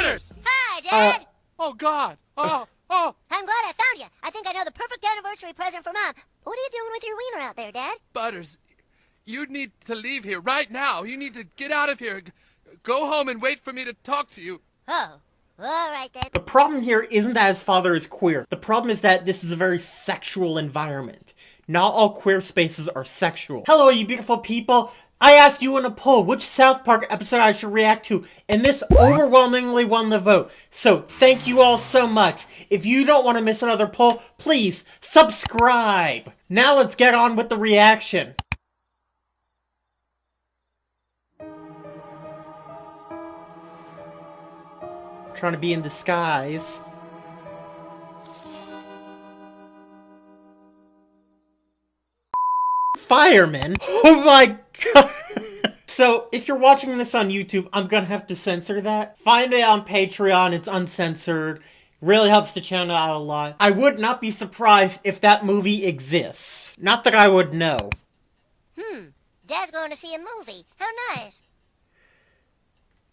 Butters! Hi, Dad! Oh, God. Oh. I'm glad I found you. I think I know the perfect anniversary present for Mom. What are you doing with your wiener out there, Dad? Butters, you need to leave here right now. You need to get out of here. Go home and wait for me to talk to you. Oh, all right then. The problem here isn't that his father is queer. The problem is that this is a very sexual environment. Not all queer spaces are sexual. Hello, you beautiful people. I asked you in a poll which South Park episode I should react to, and this overwhelmingly won the vote. So, thank you all so much. If you don't want to miss another poll, please subscribe. Now let's get on with the reaction. Trying to be in disguise. Fireman? Oh my god. So, if you're watching this on YouTube, I'm gonna have to censor that. Find it on Patreon, it's uncensored. Really helps the channel out a lot. I would not be surprised if that movie exists. Not that I would know. Dad's going to see a movie. How nice.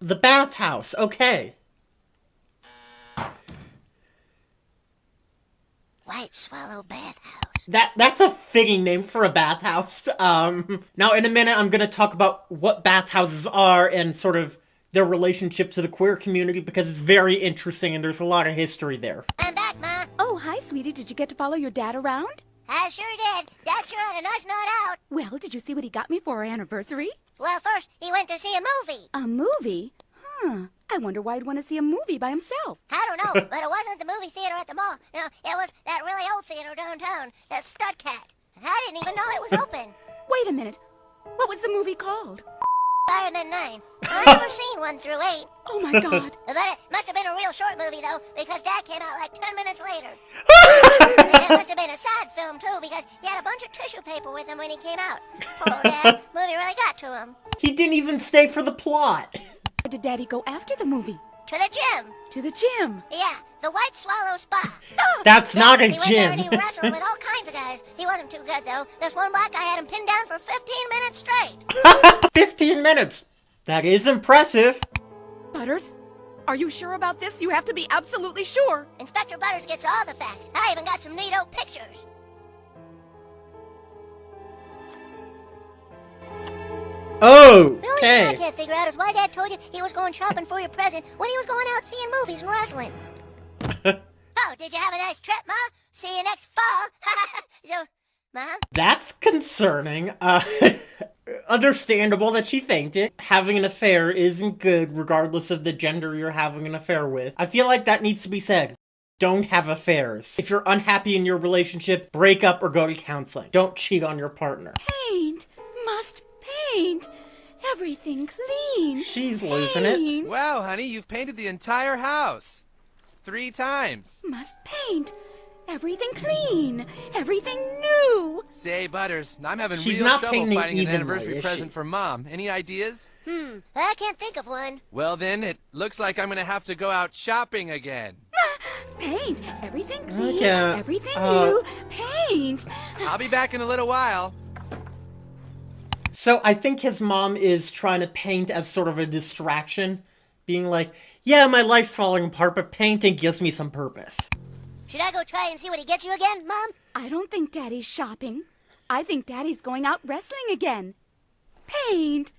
The bathhouse, okay. White Swallow Bathhouse. That's a fitting name for a bathhouse. Now in a minute I'm gonna talk about what bathhouses are and sort of their relationship to the queer community because it's very interesting and there's a lot of history there. I'm back, Ma. Oh, hi, sweetie. Did you get to follow your dad around? I sure did. Dad sure had a nice night out. Well, did you see what he got me for our anniversary? Well, first, he went to see a movie. A movie? Huh. I wonder why he'd want to see a movie by himself. I don't know, but it wasn't the movie theater at the mall. No, it was that really old theater downtown, that Stud Cat. I didn't even know it was open. Wait a minute. What was the movie called? Fireman 9. I've never seen 1 through 8. Oh, my God. But it must have been a real short movie, though, because Dad came out like 10 minutes later. And it must have been a sad film, too, because he had a bunch of tissue paper with him when he came out. Poor old Dad. Movie really got to him. He didn't even stay for the plot. Where did Daddy go after the movie? To the gym. To the gym. Yeah, the White Swallow Spa. That's not a He went there and he gym. wrestled with all kinds of guys. He wasn't too good, though. This one black guy had him pinned down for 15 minutes straight. 15 minutes. That is impressive. Butters, are you sure about this? You have to be absolutely sure. Inspector Butters gets all the facts. I even got some neato pictures. Oh, The only thing I okay. can't figure out is why Dad told you he was going shopping for your present when he was going out seeing movies and wrestling. Oh, did you have a nice trip, Ma? See you next fall. So, Mom? That's concerning. Understandable that she fainted. Having an affair isn't good regardless of the gender you're having an affair with. I feel like that needs to be said. Don't have affairs. If you're unhappy in your relationship, break up or go to counseling. Don't cheat on your partner. Paint. Must paint. Everything clean. She's losing it. Paint. Wow, honey, you've painted the entire house. 3 times. Must paint. Everything clean. Everything new. Say, Butters, I'm having She's real not trouble painting finding an evenly, anniversary is present she? for Mom. Any ideas? I can't think of one. Well, then, it looks like I'm going to have to go out shopping again. Paint. Everything clean. Okay, Everything new. Paint. I'll be back in a little while. So I think his mom is trying to paint as sort of a distraction. Being like, yeah, my life's falling apart, but painting gives me some purpose. Should I go try and see what he gets you again, Mom? I don't think Daddy's shopping. I think Daddy's going out wrestling again. Paint.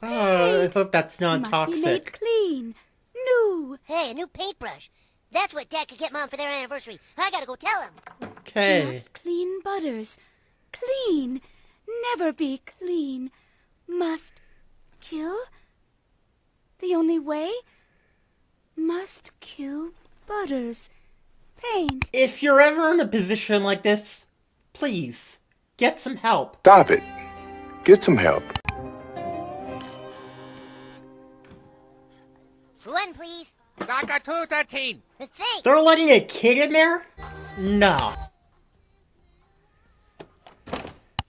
Oh, I hope that's not Must be made toxic. clean. New. Hey, a new paintbrush. That's what Dad could get Mom for their anniversary. I gotta go tell him. Okay. Must clean Butters. Clean. Never be clean. Must kill. The only way? Must kill Butters. Paint. If you're ever in a position like this, please, get some help. Stop it. Get some help. One, please. I got 213. Thanks. They're letting a kid in there? No.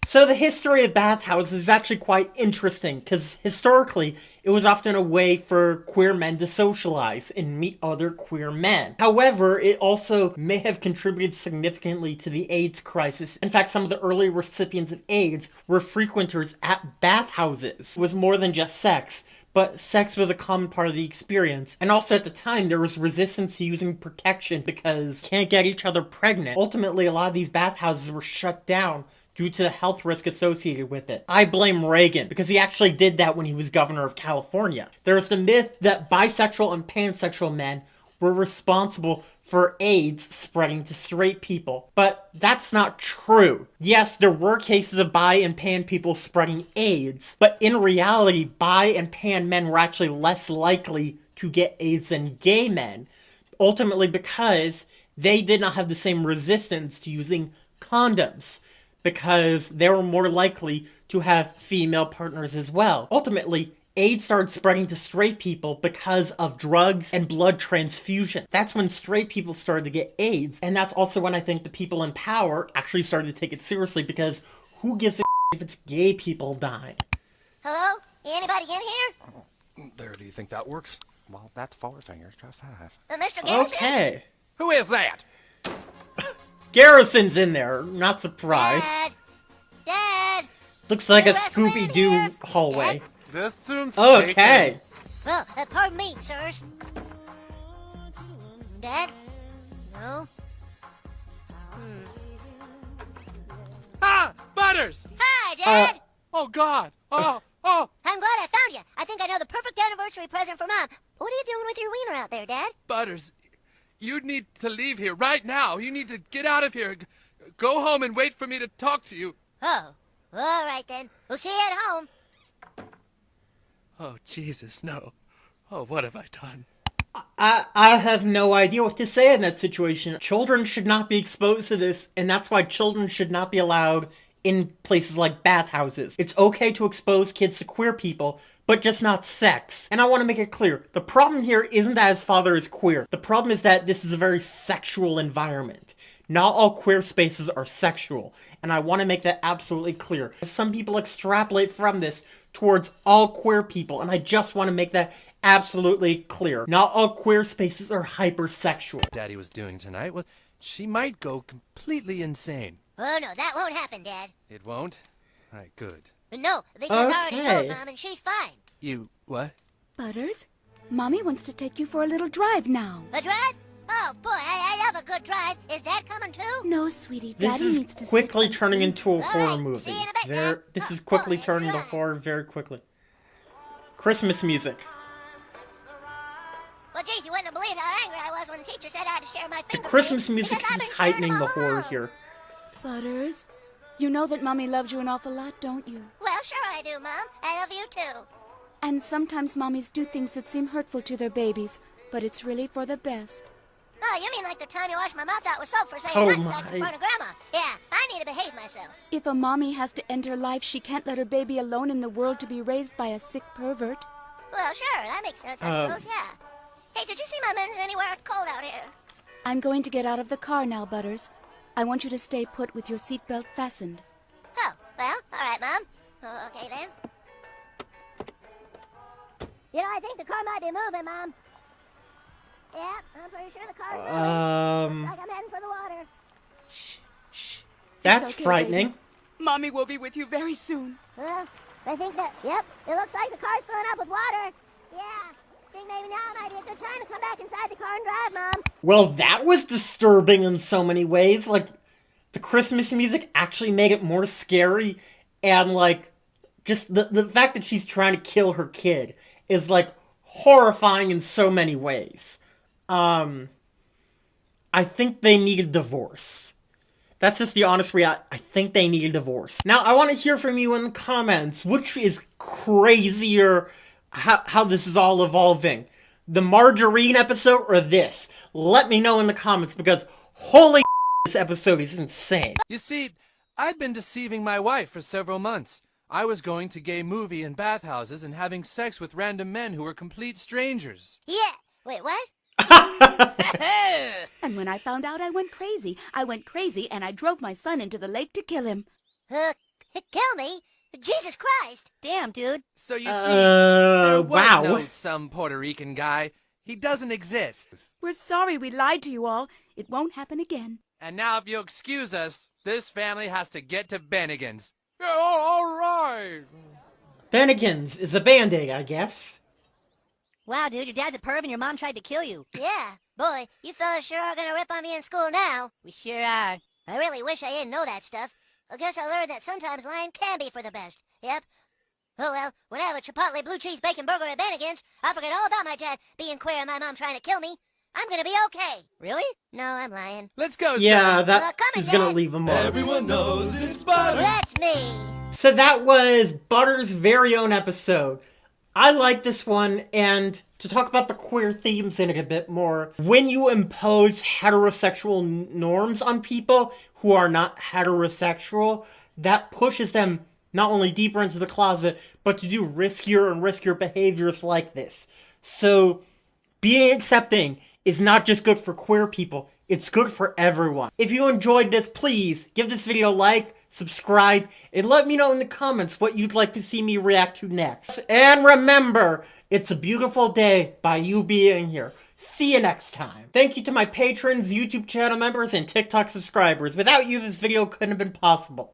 So the history of bathhouses is actually quite interesting, because historically, it was often a way for queer men to socialize and meet other queer men. However, it also may have contributed significantly to the AIDS crisis. In fact, some of the early recipients of AIDS were frequenters at bathhouses. It was more than just sex, but sex was a common part of the experience. And also at the time, there was resistance to using protection because can't get each other pregnant. Ultimately, a lot of these bathhouses were shut down due to the health risk associated with it. I blame Reagan, because he actually did that when he was governor of California. There's the myth that bisexual and pansexual men were responsible for AIDS spreading to straight people. But that's not true. Yes, there were cases of bi and pan people spreading AIDS, but in reality, bi and pan men were actually less likely to get AIDS than gay men, ultimately because they did not have the same resistance to using condoms, because they were more likely to have female partners as well. Ultimately, AIDS started spreading to straight people because of drugs and blood transfusion. That's when straight people started to get AIDS, and that's also when I think the people in power actually started to take it seriously, because who gives a if it's gay people dying? Hello? Anybody in here? There, do you think that works? Well, that's four fingers, just as. Mr. Garrison? Okay. Who is that? Garrison's in there, not surprised. Dad! Looks like a You wrestle in Scooby-Doo here? hallway. This room's Okay. Well, pardon me, sirs. Dad? No? Ah! Butters! Hi, Dad! Oh, God! Oh! I'm glad I found you. I think I know the perfect anniversary present for Mom. What are you doing with your wiener out there, Dad? Butters, you need to leave here right now. You need to get out of here. Go home and wait for me to talk to you. Oh, all right then. We'll see you at home. Oh, Jesus, no. Oh, what have I done? I have no idea what to say in that situation. Children should not be exposed to this, and that's why children should not be allowed in places like bathhouses. It's okay to expose kids to queer people, but just not sex. And I want to make it clear, the problem here isn't that his father is queer. The problem is that this is a very sexual environment. Not all queer spaces are sexual, and I want to make that absolutely clear. Some people extrapolate from this towards all queer people, and I just want to make that absolutely clear. Not all queer spaces are hypersexual. Daddy was doing tonight, well, she might go completely insane. Oh, no, that won't happen, Dad. It won't? All right, good. No, because I already told Okay. Mom and she's fine. You, what? Butters, Mommy wants to take you for a little drive now. A drive? Oh, boy, I love a good drive. Is Dad coming too? No, sweetie, This Daddy is needs to quickly sit turning into a All horror right, movie. see you in a bit, Dad. This is Oh, quickly boy, turning to drive. horror very quickly. Christmas music. Well, geez, you wouldn't have believed how angry I was when the teacher said I had to share my The fingerprints. Christmas music because I've is been sharing heightening them the all horror along. here. Butters, you know that Mommy loves you an awful lot, don't you? Well, sure I do, Mom. I love you too. And sometimes mommies do things that seem hurtful to their babies, but it's really for the best. Oh, you mean like the time you washed my mouth out with soap for saying Oh, nutsack my. in front of Grandma? Yeah, I need to behave myself. If a mommy has to end her life, she can't let her baby alone in the world to be raised by a sick pervert. Well, sure, that makes sense, I suppose, yeah. Hey, did you see my mittens anywhere? It's cold out here. I'm going to get out of the car now, Butters. I want you to stay put with your seatbelt fastened. Oh, well, all right, Mom. Oh, okay, then. You know, I think the car might be moving, Mom. Yeah, I'm pretty sure the car's moving. Looks like I'm heading for the water. That's okay, frightening. baby. Mommy will be with you very soon. Well, I think that, yep, it looks like the car's filling up with water. Yeah, I think maybe now might be a good time to come back inside the car and drive, Mom. Well, that was disturbing in so many ways. Like, the Christmas music actually made it more scary, and, like, just the fact that she's trying to kill her kid is, like, horrifying in so many ways. I think they need a divorce. That's just the honest reality. I think they need a divorce. Now, I want to hear from you in the comments. Which is crazier, how this is all evolving? The margarine episode or this? Let me know in the comments, because holy this episode is insane. You see, I'd been deceiving my wife for several months. I was going to gay movie and bathhouses and having sex with random men who were complete strangers. Yeah. Wait, what? And when I found out, I went crazy. I went crazy, and I drove my son into the lake to kill him. Kill me? Jesus Christ. Damn, dude. So you see, there was wow. no some Puerto Rican guy. He doesn't exist. We're sorry we lied to you all. It won't happen again. And now if you'll excuse us, this family has to get to Bennigan's. Yeah, all right. Bennigan's is a band-aid, I guess. Wow, dude, your dad's a perv and your mom tried to kill you. Yeah. Boy, you fellas sure are gonna rip on me in school now. We sure are. I really wish I didn't know that stuff. I guess I learned that sometimes lying can be for the best. Yep. Oh well, when I have a Chipotle blue cheese bacon burger at Bennigan's, I'll forget all about my dad being queer and my mom trying to kill me. I'm gonna be okay. Really? No, I'm lying. Let's go, Yeah, son. that Well, come is again. gonna leave him off. Everyone knows it's butter. That's me. So that was Butter's very own episode. I like this one, and to talk about the queer themes in it a bit more, when you impose heterosexual norms on people who are not heterosexual, that pushes them not only deeper into the closet, but to do riskier and riskier behaviors like this. So, being accepting is not just good for queer people, it's good for everyone. If you enjoyed this, please give this video a like, subscribe, and let me know in the comments what you'd like to see me react to next. And remember, it's a beautiful day by you being here. See you next time. Thank you to my patrons, YouTube channel members, and TikTok subscribers. Without you, this video couldn't have been possible.